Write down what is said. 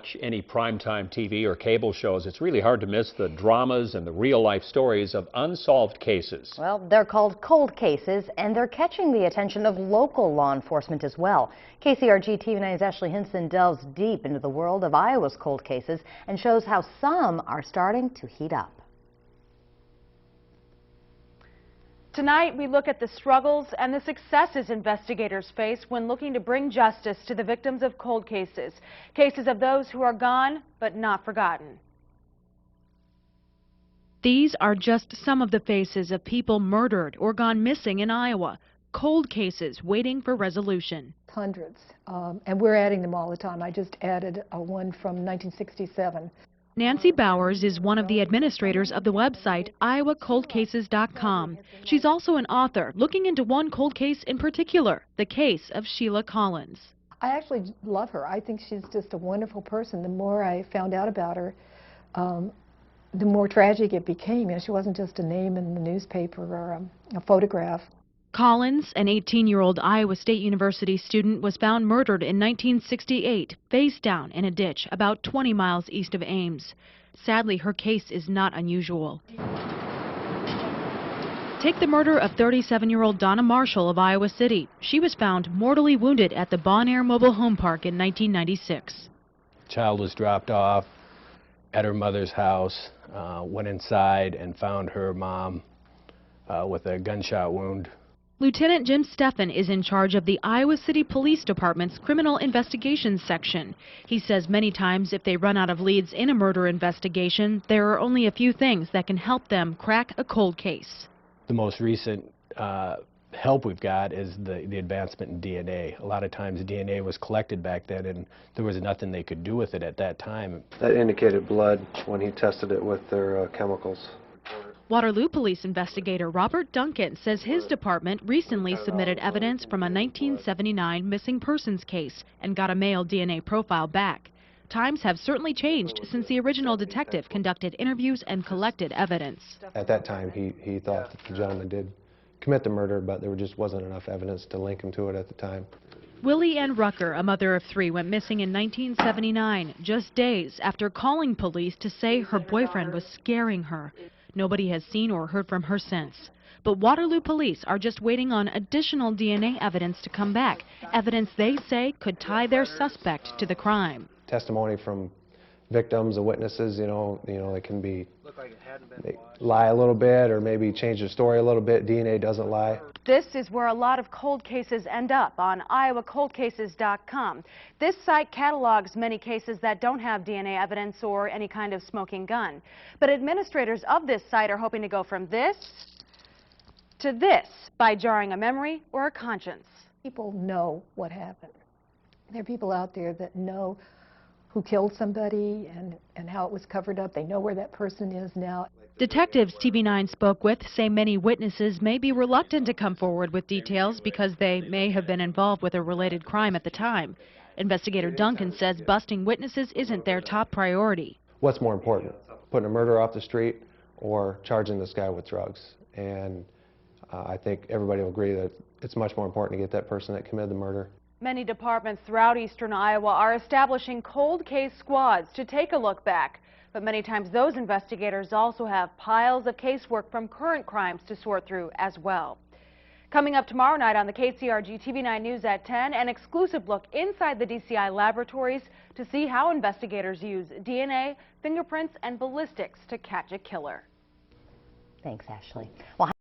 watch any primetime TV or cable shows, it's really hard to miss the dramas and the real-life stories of unsolved cases. Well, they're called cold cases, and they're catching the attention of local law enforcement as well. KCRG-TV 9's Ashley Hinson delves deep into the world of Iowa's cold cases and shows how some are starting to heat up. Tonight, we look at the struggles and the successes investigators face when looking to bring justice to the victims of cold cases. Cases of those who are gone, but not forgotten. These are just some of the faces of people murdered or gone missing in Iowa. Cold cases waiting for resolution. Hundreds, and we're adding them all the time. I just added one from 1967. Nancy Bowers is one of the administrators of the website IowaColdCases.com. She's also an author looking into one cold case in particular, the case of Sheila Collins. I actually love her. I think she's just a wonderful person. The more I found out about her, the more tragic it became. You know, she wasn't just a name in the newspaper or a photograph. Collins, an 18-year-old Iowa State University student, was found murdered in 1968, face down in a ditch about 20 miles east of Ames. Sadly, her case is not unusual. Take the murder of 37-year-old Donna Marshall of Iowa City. She was found mortally wounded at the Bon Air Mobile Home Park in 1996. The child was dropped off at her mother's house, went inside and found her mom with a gunshot wound. Lieutenant Jim Steffen is in charge of the Iowa City Police Department's Criminal Investigations section. He says many times if they run out of leads in a murder investigation, there are only a few things that can help them crack a cold case. The most recent help we've got is the advancement in DNA. A lot of times DNA was collected back then and there was nothing they could do with it at that time. That indicated blood when he tested it with their chemicals. Waterloo Police investigator Robert Duncan says his department recently submitted evidence from a 1979 missing persons case and got a male DNA profile back. Times have certainly changed since the original detective conducted interviews and collected evidence. At that time, he thought that the gentleman did commit the murder, but there just wasn't enough evidence to link him to it at the time. Willie Ann Rucker, a mother of 3, went missing in 1979, just days after calling police to say her boyfriend was scaring her. Nobody has seen or heard from her since. But Waterloo police are just waiting on additional DNA evidence to come back, evidence they say could tie their suspect to the crime. Testimony from victims and witnesses, you know, they can be, they lie a little bit or maybe change the story a little bit. DNA doesn't lie. This is where a lot of cold cases end up, on IowaColdCases.com. This site catalogs many cases that don't have DNA evidence or any kind of smoking gun. But administrators of this site are hoping to go from this to this by jarring a memory or a conscience. People know what happened. There are people out there that know who killed somebody and how it was covered up. They know where that person is now. Detectives TV9 spoke with say many witnesses may be reluctant to come forward with details because they may have been involved with a related crime at the time. Investigator Duncan says busting witnesses isn't their top priority. What's more important, putting a murderer off the street or charging this guy with drugs? And I think everybody will agree that it's much more important to get that person that committed the murder. Many departments throughout eastern Iowa are establishing cold case squads to take a look back. But many times those investigators also have piles of casework from current crimes to sort through as well. Coming up tomorrow night on the KCRG-TV 9 News at 10, an exclusive look inside the DCI laboratories to see how investigators use DNA, fingerprints, and ballistics to catch a killer. Thanks, Ashley. Well,